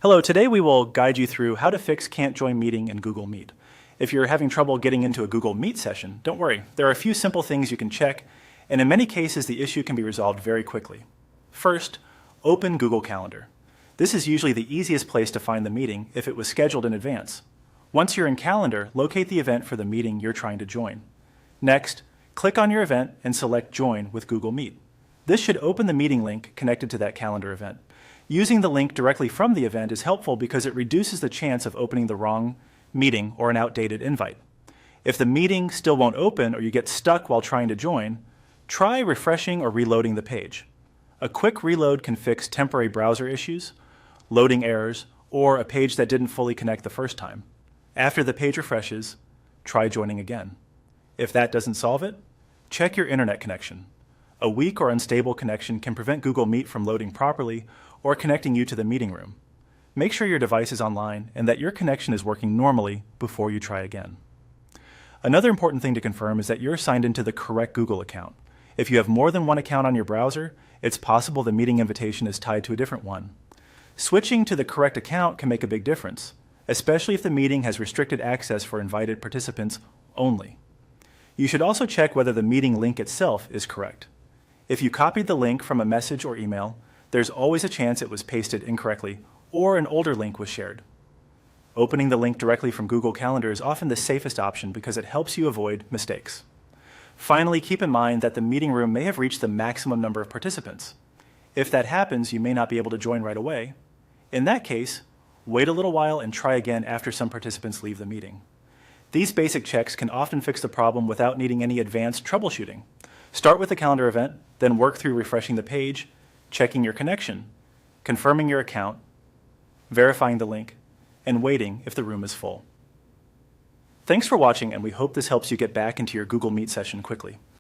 Hello, today we will guide you through how to fix Can't Join Meeting in Google Meet. If you're having trouble getting into a Google Meet session, don't worry. There are a few simple things you can check, and in many cases the issue can be resolved very quickly. First, open Google Calendar. This is usually the easiest place to find the meeting if it was scheduled in advance. Once you're in Calendar, locate the event for the meeting you're trying to join. Next, click on your event and select Join with Google Meet. This should open the meeting link connected to that calendar event. Using the link directly from the event is helpful because it reduces the chance of opening the wrong meeting or an outdated invite. If the meeting still won't open or you get stuck while trying to join, try refreshing or reloading the page. A quick reload can fix temporary browser issues, loading errors, or a page that didn't fully connect the first time. After the page refreshes, try joining again. If that doesn't solve it, check your internet connection. A weak or unstable connection can prevent Google Meet from loading properly or connecting you to the meeting room. Make sure your device is online and that your connection is working normally before you try again. Another important thing to confirm is that you're signed into the correct Google account. If you have more than one account on your browser, it's possible the meeting invitation is tied to a different one. Switching to the correct account can make a big difference, especially if the meeting has restricted access for invited participants only. You should also check whether the meeting link itself is correct. If you copied the link from a message or email, there's always a chance it was pasted incorrectly or an older link was shared. Opening the link directly from Google Calendar is often the safest option because it helps you avoid mistakes. Finally, keep in mind that the meeting room may have reached the maximum number of participants. If that happens, you may not be able to join right away. In that case, wait a little while and try again after some participants leave the meeting. These basic checks can often fix the problem without needing any advanced troubleshooting. Start with the calendar event, then work through refreshing the page, checking your connection, confirming your account, verifying the link, and waiting if the room is full. Thanks for watching, and we hope this helps you get back into your Google Meet session quickly.